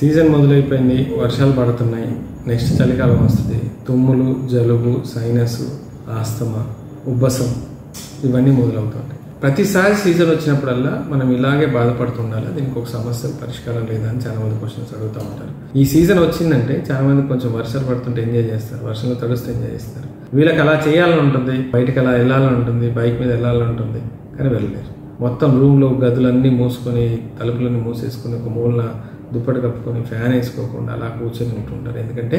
Season మొదలైపోయింది, వర్షాలు పడుతున్నాయి, next చలికాలం వస్తుంది. తుమ్ములు, జలుబు, సైనస్, ఆస్తమా, ఉబ్బసం ఇవన్నీ మొదలవుతుంటాయి. ప్రతిసారి సీజన్ వచ్చినప్పుడల్లా మనం ఇలాగే బాధపడుతుండాలి, దీనికి ఒక సమస్య పరిష్కారం లేదా అని చాలా మంది క్వశ్చన్స్ అడుగుతూ ఉంటారు. ఈ సీజన్ వచ్చిందంటే చాలా మంది కొంచెం వర్షాలు పడుతుంటే ఎంజాయ్ చేస్తారు, వర్షంలో తడుస్తూ ఎంజాయ్ చేస్తారు. వీళ్ళకి అలా చేయాలని ఉంటుంది, బయటకు అలా వెళ్ళాలని ఉంటుంది, బైక్ మీద వెళ్ళాలని ఉంటుంది, కానీ వెళ్ళలేరు. మొత్తం రూమ్లో గదులన్నీ మూసుకొని, తలుపులన్నీ మూసేసుకొని, ఒక మూలన దుప్పటి కప్పుకొని, ఫ్యాన్ వేసుకోకుండా అలా కూర్చొని ఉంటుంటారు. ఎందుకంటే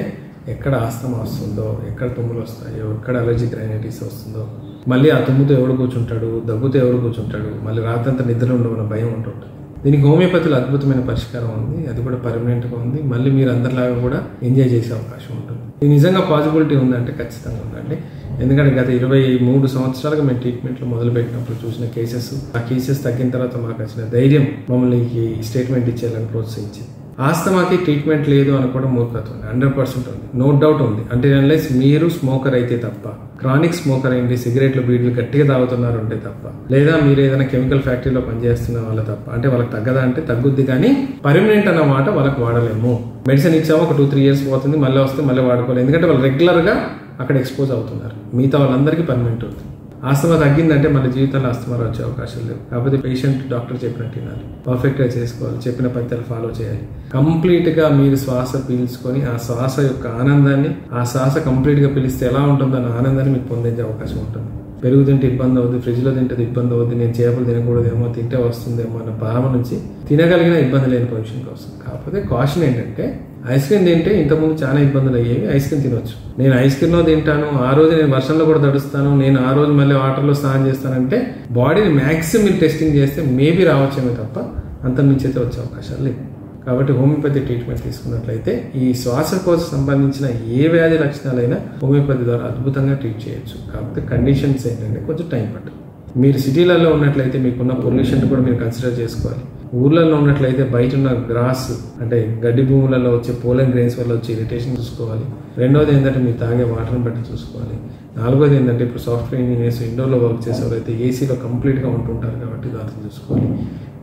ఎక్కడ ఆస్తమా వస్తుందో, ఎక్కడ తుమ్ములు వస్తాయో, ఎక్కడ అలర్జిక్ రైనైటిస్ వస్తుందో, మళ్ళీ ఆ తుమ్ముతో ఎవడు కూర్చుంటాడు, దగ్గుతో ఎవడు కూర్చుంటాడు, మళ్ళీ రాత్రంతా నిద్ర ఉండవన్న భయం ఉంటుంటుంది. దీనికి హోమియోపతిలో అద్భుతమైన పరిష్కారం ఉంది, అది కూడా పర్మనెంట్గా ఉంది. మళ్ళీ మీరు అందరిలాగా కూడా ఎంజాయ్ చేసే అవకాశం ఉంటుంది. ఇది నిజంగా పాసిబిలిటీ ఉందంటే ఖచ్చితంగా ఉందండి. ఎందుకంటే గత 23 సంవత్సరాలుగా మేము ట్రీట్మెంట్లో మొదలుపెట్టినప్పుడు చూసిన కేసెస్, ఆ కేసెస్ తగ్గిన తర్వాత మాకు వచ్చిన ధైర్యం మమ్మల్ని ఈ స్టేట్మెంట్ ఇచ్చేయాలని ప్రోత్సహించింది. ఆస్తమాకి ట్రీట్మెంట్ లేదు అనుకోవడం మూర్ఖత్వం. 100% ఉంది, నో డౌట్ ఉంది. అంటే అన్లెస్ మీరు స్మోకర్ అయితే తప్ప, క్రానిక్ స్మోకర్ అయింది, సిగరెట్లు బీడీలు గట్టిగా తాగుతున్నారు అంటే తప్ప, లేదా మీరు ఏదైనా కెమికల్ ఫ్యాక్టరీలో పనిచేస్తున్న వాళ్ళ తప్ప, అంటే వాళ్ళకి తగ్గదా అంటే తగ్గుద్ది, కానీ పర్మనెంట్ అన్న మాట వాళ్ళకి వాడలేము. మెడిసిన్ ఇచ్చాము, ఒక 2-3 years పోతుంది, మళ్ళీ వస్తే మళ్ళీ వాడుకోలేదు. ఎందుకంటే వాళ్ళు రెగ్యులర్గా అక్కడ ఎక్స్పోజ్ అవుతున్నారు. మిగతా వాళ్ళందరికీ పర్మనెంట్ అవుతుంది. ఆస్తమా తగ్గిందంటే మళ్ళీ జీవితంలో ఆస్తమాలు వచ్చే అవకాశాలు లేవు. కాకపోతే పేషెంట్ డాక్టర్ చెప్పినట్టు వినాలి, పర్ఫెక్ట్గా చేసుకోవాలి, చెప్పిన పద్ధతులు ఫాలో చేయాలి. కంప్లీట్గా మీరు శ్వాస పీల్చుకొని ఆ శ్వాస యొక్క ఆనందాన్ని, ఆ శ్వాస కంప్లీట్గా పీలిస్తే ఎలా ఉంటుందో అన్న ఆనందాన్ని మీకు పొందించే అవకాశం ఉంటుంది. పెరుగు తింటే ఇబ్బంది అవుద్ది, ఫ్రిడ్జ్లో తింటే ఇబ్బంది అవుద్ది, నేను చేపలు తినకూడదేమో, తింటే వస్తుందేమో అన్న భావన నుంచి తినగలిగిన ఇబ్బంది లేని పొజిషన్కి వస్తుంది. కాకపోతే కాషన్ ఏంటంటే, ఐస్ క్రీమ్ తింటే ఇంతకుముందు చాలా ఇబ్బందులు అయ్యేవి, ఐస్ క్రీమ్ తినొచ్చు. నేను ఐస్ క్రీమ్లో తింటాను, ఆ రోజు నేను వర్షంలో కూడా తడుస్తాను, నేను ఆ రోజు మళ్ళీ వాటర్లో స్నానం చేస్తానంటే బాడీని మ్యాక్సిమం మీరు టెస్టింగ్ చేస్తే మేబీ రావచ్చేమో తప్ప అంతకుమించి అయితే వచ్చే అవకాశాలు లేవు. కాబట్టి హోమియోపతి ట్రీట్మెంట్ తీసుకున్నట్లయితే ఈ శ్వాసకోశ సంబంధించిన ఏ వ్యాధి లక్షణాలైనా హోమియోపతి ద్వారా అద్భుతంగా ట్రీట్ చేయొచ్చు. కాకపోతే కండిషన్స్ ఏంటంటే కొంచెం టైం పడుతుంది. మీరు సిటీలలో ఉన్నట్లయితే మీకున్న పొల్యూషన్ కూడా మీరు కన్సిడర్ చేసుకోవాలి. ఊర్లలో ఉన్నట్లయితే బయట ఉన్న గ్రాస్ అంటే గడ్డి భూములలో వచ్చే పోలన్ గ్రెయిన్స్ వల్ల వచ్చే ఇరిటేషన్ చూసుకోవాలి. రెండోది ఏంటంటే మీరు తాగే వాటర్ని బట్టి చూసుకోవాలి. నాలుగోది ఏంటంటే ఇప్పుడు సాఫ్ట్వేర్ ఇంజనీర్స్ ఇండోర్లో వర్క్ చేసేవారైతే ఏసీలో కంప్లీట్గా ఉంటుంటారు కాబట్టి దాన్ని చూసుకోవాలి.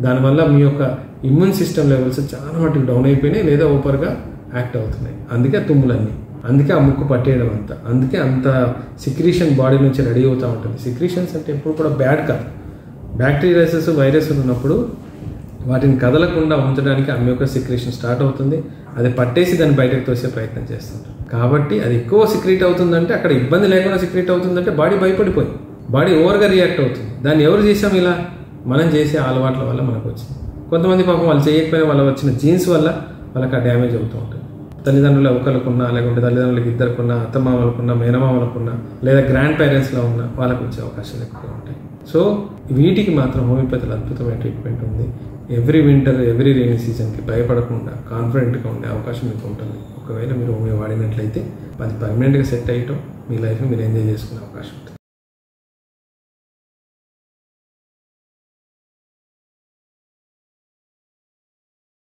దానివల్ల మీ యొక్క ఇమ్యూన్ సిస్టమ్ లెవెల్స్ చాలా మటుకు డౌన్ అయిపోయినాయి, లేదా ఓవర్గా యాక్ట్ అవుతున్నాయి. అందుకే తుమ్ములన్నీ, అందుకే ఆ ముక్కు పట్టేయడం అంతా, అందుకే అంత సిక్రీషన్ బాడీ నుంచి రెడీ అవుతూ ఉంటుంది. సిక్రీషన్స్ అంటే ఎప్పుడు కూడా బ్యాడ్ కాదు. బ్యాక్టీరియాసెస్, వైరస్ ఉన్నప్పుడు వాటిని కదలకుండా ఉంచడానికి ఆమె యొక్క సిక్రీషన్ స్టార్ట్ అవుతుంది. అది పట్టేసి దాన్ని బయటకు తోసే ప్రయత్నం చేస్తుంటారు. కాబట్టి అది ఎక్కువ సిక్రీట్ అవుతుందంటే, అక్కడ ఇబ్బంది లేకుండా సిక్రీట్ అవుతుందంటే బాడీ భయపడిపోయి బాడీ ఓవర్గా రియాక్ట్ అవుతుంది. దాన్ని ఎవరు చేసాం ఇలా? మనం చేసే అలవాట్ల వల్ల మనకు వచ్చింది. కొంతమంది పాపం వాళ్ళు చేయకపోయినా వాళ్ళ వచ్చిన జీన్స్ వల్ల వాళ్ళకి ఆ డ్యామేజ్ అవుతూ ఉంటుంది. తల్లిదండ్రులు ఒకరికున్నా, లేకుంటే తల్లిదండ్రులకు ఇద్దరుకున్నా, అత్తమామలకున్నా, మేనమామలకున్నా, లేదా గ్రాండ్ పేరెంట్స్లో ఉన్న వాళ్ళకు వచ్చే అవకాశాలు ఎక్కువ ఉంటాయి. సో వీటికి మాత్రం హోమియోపతిలో అద్భుతమైన ట్రీట్మెంట్ ఉంది. ఎవ్రీ వింటర్, ఎవ్రీ రైనీ సీజన్కి భయపడకుండా కాన్ఫిడెంట్గా ఉండే అవకాశం మీకు ఉంటుంది. ఒకవేళ మీరు హోమియో వాడినట్లయితే అది పర్మనెంట్గా సెట్ అయ్యటం, మీ లైఫ్ని మీరు ఎంజాయ్ చేసుకునే అవకాశం ఉంటుంది.